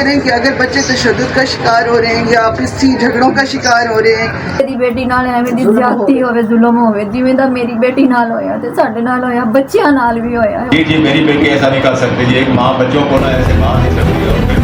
करें कि अगर बच्चे तशद्दुद का शिकार हो रहे हैं या आपसी झगड़ों का शिकार हो रहे हैं, मेरी बेटी नाल एवें दी ज्यादती होवे, जुल्म होवे, जिवें दा मेरी बेटी नाल होया ते साडे नाल होया, बच्चियां नाल भी होया। जी मेरी बेटी ऐसा नहीं कर सकती जी, एक माँ बच्चों को ना ऐसे मार नहीं सकती है।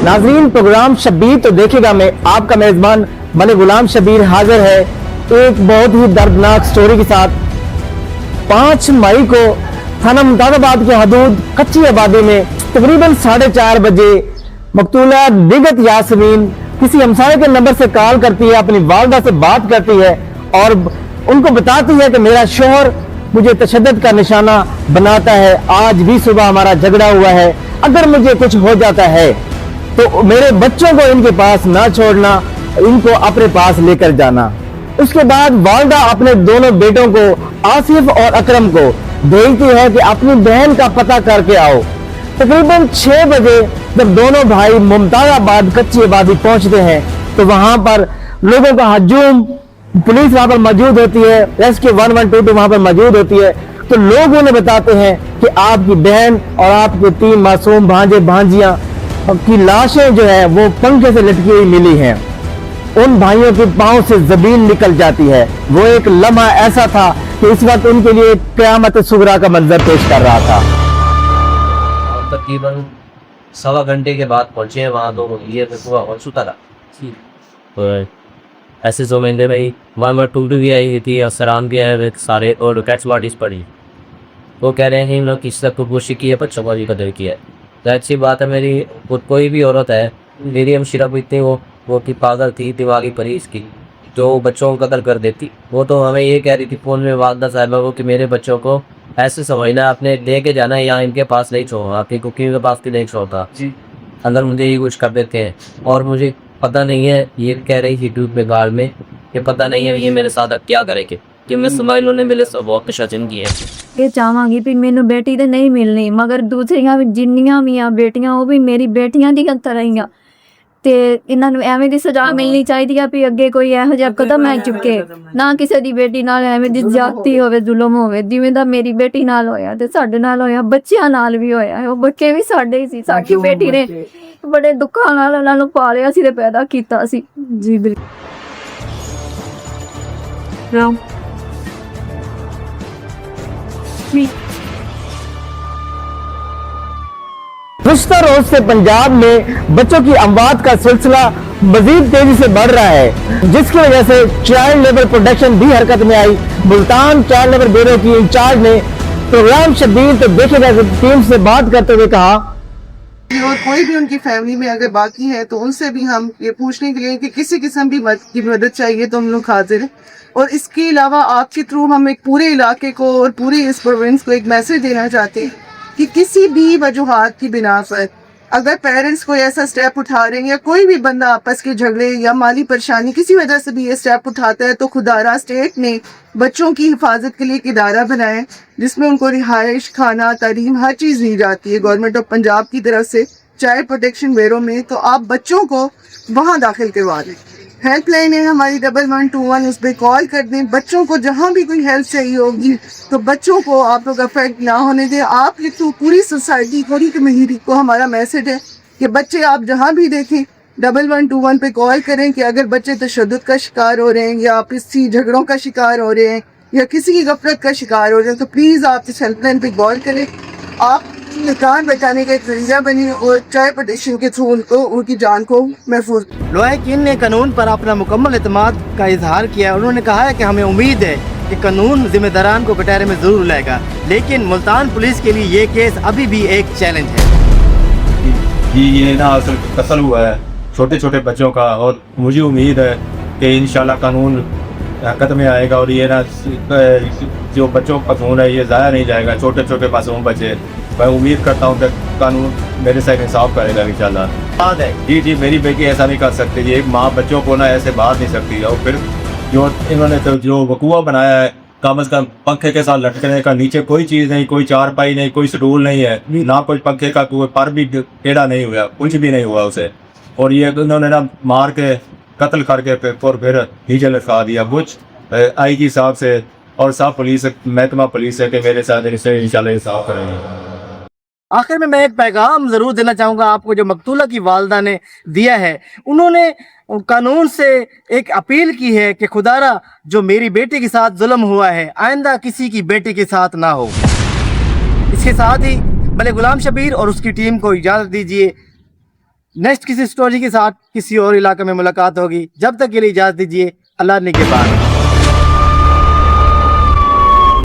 नाजरीन, प्रोग्राम शब्बीर तो देखेगा मैं आपका मेजबान मलिक गुलाम शब्बीर हाजिर है एक बहुत ही दर्दनाक स्टोरी के साथ। 5 मई को थाना मुमताज़ाबाद की हदूद कच्ची आबादी में तकरीबन 4:30 बजे मकतूला दिगत यास्मीन किसी हमसाये के नंबर से कॉल करती है, अपनी वालदा से बात करती है और उनको बताती है कि मेरा शोहर मुझे तशद्दुद का निशाना बनाता है, आज भी सुबह हमारा झगड़ा हुआ है, अगर मुझे कुछ हो जाता है तो मेरे बच्चों को इनके पास ना छोड़ना, इनको अपने पास लेकर जाना। उसके बाद वालदा अपने दोनों बेटों को आसिफ और अकरम को भेजती है कि अपनी बहन का पता करके आओ। तकरीबन 6 बजे जब दोनों भाई मुमताज़ाबाद कच्ची आबादी पहुंचते हैं तो वहां पर लोगों का हजूम, पुलिस वहां पर मौजूद होती है, रेस्क्यू 112 वहां पर मौजूद होती है। तो लोग उन्हें बताते हैं कि आपकी बहन और आपके 3 मासूम भांजे भांजियां की लाशें जो है वो पंखे से लटकी हुई मिली हैं। उन भाइयों के पांव से जमीन निकल जाती है। वो एक लम्हा ऐसा था कि इस वक्त उनके लिए क़यामत सुगरा का मंजर पेश कर रहा था। तकरीबन 1.25 घंटे के बाद पहुंचे हैं वहाँ, तो ये हो चुका था। तो ऐसे जो महीने में 112 भी आई थी और सराम भी आए सारे, और कैट्स बॉडीज पड़ी। वो कह रहे हैं हम लोग किसी तक खुदकुशी की है, बच्चों को भी कदर किया है। तो अच्छी बात है, मेरी कोई भी औरत है, मेरी हमशीरा भी इतनी वो थी, पागल थी, दिमागी परीज की, जो बच्चों को कदर कर देती। वो तो हमें ये कह रही थी फ़ोन में वालदा साहिबा को कि मेरे बच्चों को ऐसे समझना, आपने लेके जाना है, यहाँ इनके पास नहीं छोड़ना, आपकी कुकिंग के पास भी नहीं छोड़ता जी, अगर मुझे ये कुछ कर देते हैं। और मुझे पता नहीं है, ये कह रही थी यूट्यूब में गाल में, ये पता नहीं है ये मेरे साथ क्या करेंगे कि मैं स्माइल ने मेरे सब बहुत शजन की है ये चाहांगी भी मैनू बेटी ते नहीं मिलनी, मगर दूसरियां भी जिन्नियां भी आ बेटियां वो भी मेरी बेटियां दी तरह ही आ ते इन्हां नूं एवें दी सजा मिलनी चाहिदी आ भी अगे कोई इहो जिहा कदम ना चुके, ना किसी दी बेटी नाल एवें दी ज्यादती होवे, जुल्म होवे, जिवें दा मेरी बेटी नाल होया ते साडे नाल होया, बच्चियां नाल भी होया। वो बच्चे भी साडे ही सी, साडी बेटी ने बड़े दुखां नाल उन्हां नूं पालिया सी ते पैदा कीता सी जी। बिल्कुल गुज़श्ता रोज से पंजाब में बच्चों की अमवात का सिलसिला मजीद तेजी से बढ़ रहा है, जिसकी वजह से चाइल्ड लेबर प्रोटेक्शन भी हरकत में आई। मुल्तान चाइल्ड लेबर ब्यूरो की इंचार्ज ने प्रोग्राम शब्बीर तो देखेगा टीम से बात करते हुए कहा, और कोई भी उनकी फैमिली में अगर बाकी है तो उनसे भी हम ये पूछने के लिए कि किसी किस्म की मदद चाहिए तो हम लोग हाजिर हैं। और इसके अलावा आपके थ्रू हम एक पूरे इलाके को और पूरे इस प्रोविंस को एक मैसेज देना चाहते हैं कि किसी भी वजूहात की बिना पर अगर पेरेंट्स कोई ऐसा स्टेप उठा रहे हैं या कोई भी बंदा आपस के झगड़े या माली परेशानी किसी वजह से भी ये स्टेप उठाता है, तो खुदारा स्टेट ने बच्चों की हिफाजत के लिए एक इदारा बनाया है जिसमें उनको रिहाइश, खाना, तालीम हर चीज़ दी जाती है गवर्नमेंट ऑफ पंजाब की तरफ से चाइल्ड प्रोटेक्शन ब्यूरो में। तो आप बच्चों को वहाँ दाखिल करवा दें। हेल्पलाइन है हमारी 1121, उस पर कॉल कर दें। बच्चों को जहाँ भी कोई हेल्प चाहिए होगी तो बच्चों को आप लोग अफेक्ट ना होने दें। आप लिखो पूरी सोसाइटी, पूरी कम्युनिटी को हमारा मैसेज है कि बच्चे आप जहाँ भी देखें 1121 पे कॉल करें कि अगर बच्चे तशद्दुद का शिकार हो रहे हैं या आपसी झगड़ों का शिकार हो रहे हैं या किसी की गफलत का शिकार हो रहे हैं तो प्लीज़ आप इस हेल्पलाइन पे कॉल करें। आप जान बचाने का एक जरिया बनी और चाइल्ड प्रोटेक्शन के थ्रू उनको उनकी जान को महफूज। लॉयकीन ने कानून पर अपना मुकम्मल एतमाद का इजहार किया। उन्होंने कहा है कि हमें उम्मीद है कि कानून जिम्मेदारान को कटहरे में जरूर लाएगा, लेकिन मुल्तान पुलिस के लिए ये केस अभी भी एक चैलेंज है। ये ना असल कत्ल हुआ है छोटे छोटे बच्चों का, और मुझे उम्मीद है कि इंशाल्लाह कानून हरकत में आएगा और ये ना जो बच्चों का खून है ये ज़ाया नहीं जाएगा, छोटे छोटे मासूम बच्चे। मैं उम्मीद करता हूँ कि कानून मेरे साथ इंसाफ करेगा इंशाल्लाह। बात है जी, मेरी बेटी ऐसा नहीं कर सकती जी, एक माँ बच्चों को ना ऐसे बाहर नहीं सकती। और फिर जो इन्होंने तो जो वकूआ बनाया है कम अज़ कम पंखे के साथ लटकने का, नीचे कोई चीज़ नहीं, कोई चारपाई नहीं, कोई स्टूल नहीं है, ना कोई पंखे का कोई पर भी टेढ़ा नहीं हुआ, कुछ भी नहीं हुआ उसे। और ये उन्होंने ना मार के कत्ल करके और फिर नीचे लटका दिया। कुछ आईजी साहब से और सब पुलिस महकमा पुलिस है कि मेरे साथ इसे इंशाल्लाह इंसाफ करेंगे। आखिर में मैं एक पैगाम जरूर देना चाहूँगा आपको, जो मकतूला की वालदा ने दिया है। उन्होंने कानून से एक अपील की है कि खुदारा जो मेरी बेटी के साथ जुल्म हुआ है आइंदा किसी की बेटी के साथ ना हो। इसके साथ ही मलिक गुलाम शबीर और उसकी टीम को इजाज़त दीजिए। नेक्स्ट किसी स्टोरी के साथ किसी और इलाके में मुलाकात होगी। जब तक के लिए इजाज़त दीजिए। अल्लाह ने के बाद।